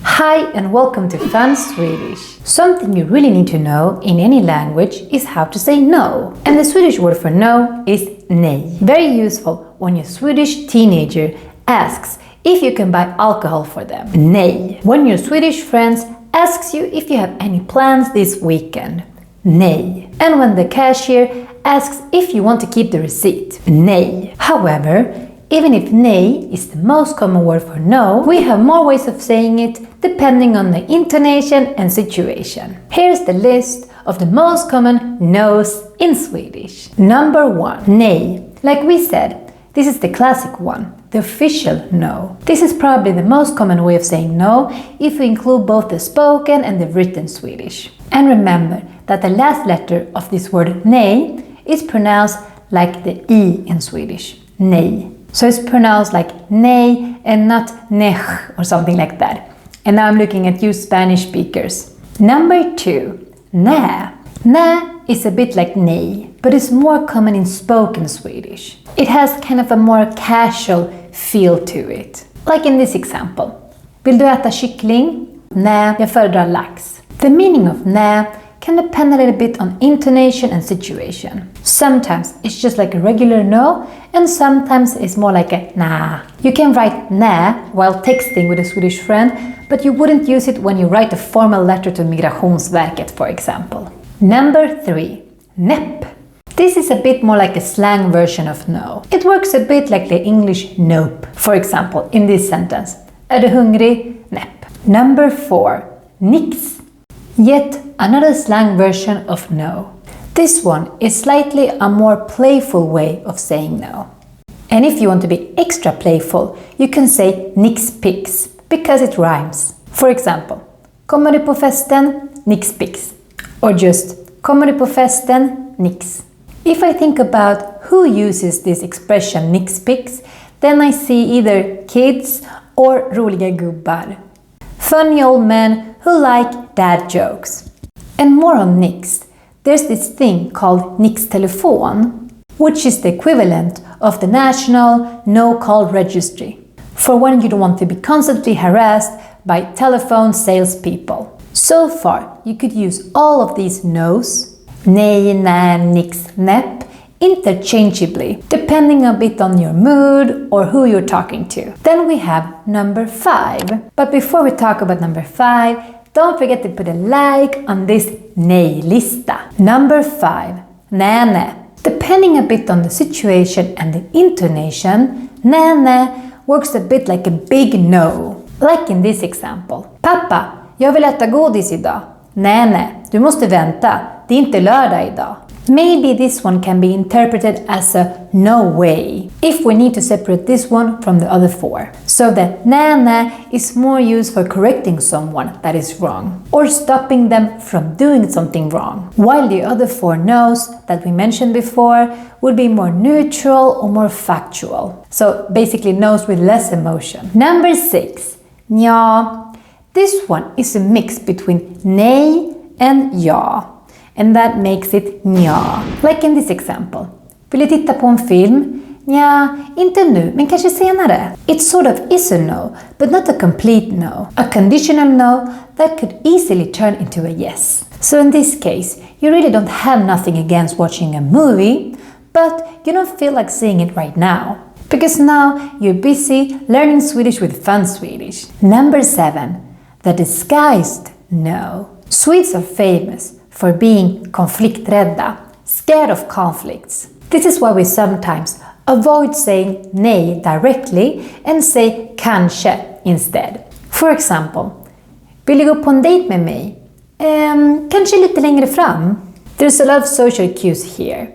Hi and welcome to Fun Swedish. Something you really need to know in any language is how to say no. And the Swedish word for no is nej. Very useful when your Swedish teenager asks if you can buy alcohol for them. Nej. When your Swedish friends asks you if you have any plans this weekend. Nej. And when the cashier asks if you want to keep the receipt. Nej. However, even if nej is the most common word for no, we have more ways of saying it depending on the intonation and situation. Here's the list of the most common no's in Swedish. Number 1. Nej. Like we said, this is the classic one, the official no. This is probably the most common way of saying no if we include both the spoken and the written Swedish. And remember that the last letter of this word nej is pronounced like the I in Swedish. Nej. So it's pronounced like nej and not nej or something like that. And now I'm looking at you Spanish speakers. Number 2. Nä. Nä is a bit like nej, but it's more common in spoken Swedish. It has kind of a more casual feel to it. Like in this example. Vill du äta kyckling? Nä, jag föredrar lax. The meaning of nä can depend a little bit on intonation and situation. Sometimes it's just like a regular no, and sometimes it's more like a nah. You can write nä while texting with a Swedish friend, but you wouldn't use it when you write a formal letter to Migrationsverket, for example. Number 3. Nepp. This is a bit more like a slang version of no. It works a bit like the English nope. For example, in this sentence. Är du hungrig? Nepp. Number 4. Nix. Yet another slang version of no. This one is slightly a more playful way of saying no. And if you want to be extra playful, you can say nix pix because it rhymes. For example, kommer du på festen? Nix pix. Or just kommer du på festen? Nix. If I think about who uses this expression nix pix, then I see either kids or roliga gubbar. Funny old men who like dad jokes. And more on nix. There's this thing called nix-telefon, which is the equivalent of the national no-call registry, for when you don't want to be constantly harassed by telephone salespeople. So far, you could use all of these no's, nej, nä, nix, nepp, interchangeably, depending a bit on your mood or who you're talking to. Then we have number 5. But before we talk about number 5, don't forget to put a like on this nej-lista. Number 5. Nänä. Depending a bit on the situation and the intonation, nänä works a bit like a big no. Like in this example. Pappa, jag vill äta godis idag. Nänä, du måste vänta. Det är inte lördag idag. Maybe this one can be interpreted as a no way, if we need to separate this one from the other 4. So the nänä is more used for correcting someone that is wrong, or stopping them from doing something wrong, while the other 4 no's that we mentioned before would be more neutral or more factual. So basically no's with less emotion. Number 6. Nja. This one is a mix between nej and ja. And that makes it nja. Like in this example. Vill du titta på en film? Nja, inte nu, men kanske senare. It sort of is a no, but not a complete no. A conditional no that could easily turn into a yes. So in this case, you really don't have nothing against watching a movie, but you don't feel like seeing it right now. Because now you're busy learning Swedish with Fun Swedish. Number 7. The disguised no. Swedes are famous for being konflikträdda, scared of conflicts. This is why we sometimes avoid saying nej directly and say kanske instead. For example, vill du gå på en dejt med mig? Kanske lite längre fram. There's a lot of social cues here,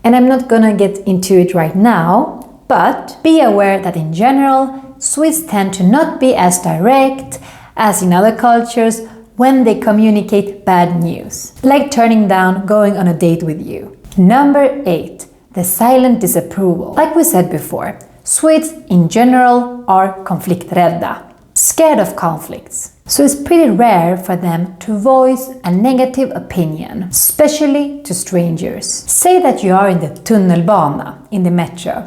and I'm not gonna get into it right now, but be aware that in general, Swedes tend to not be as direct as in other cultures when they communicate bad news, like turning down going on a date with you. Number 8. The silent disapproval. Like we said before, Swedes in general are konflikträdda, scared of conflicts. So it's pretty rare for them to voice a negative opinion, especially to strangers. Say that you are in the tunnelbana, in the metro,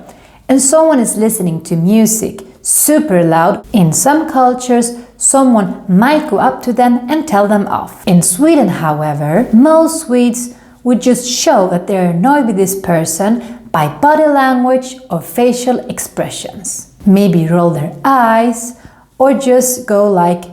and someone is listening to music super loud. In some cultures, someone might go up to them and tell them off. In Sweden, however, most Swedes would just show that they're annoyed with this person by body language or facial expressions. Maybe roll their eyes or just go like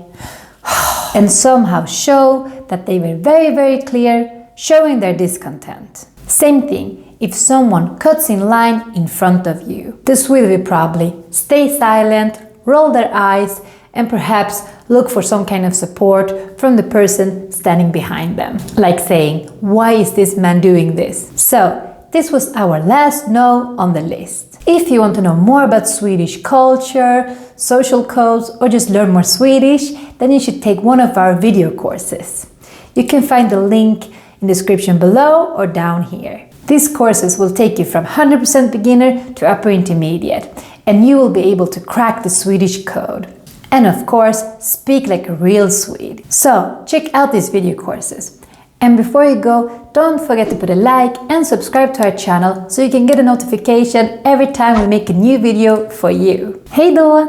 and somehow show that they were very, very clear, showing their discontent. Same thing if someone cuts in line in front of you. The Swede will probably stay silent, roll their eyes, and perhaps look for some kind of support from the person standing behind them, like saying, "Why is this man doing this?" So, this was our last no on the list. If you want to know more about Swedish culture, social codes, or just learn more Swedish, then you should take one of our video courses. You can find the link in the description below or down here. These courses will take you from 100% beginner to upper intermediate, and you will be able to crack the Swedish code. And of course, speak like a real Swede. So, check out these video courses. And before you go, don't forget to put a like and subscribe to our channel so you can get a notification every time we make a new video for you. Hej då!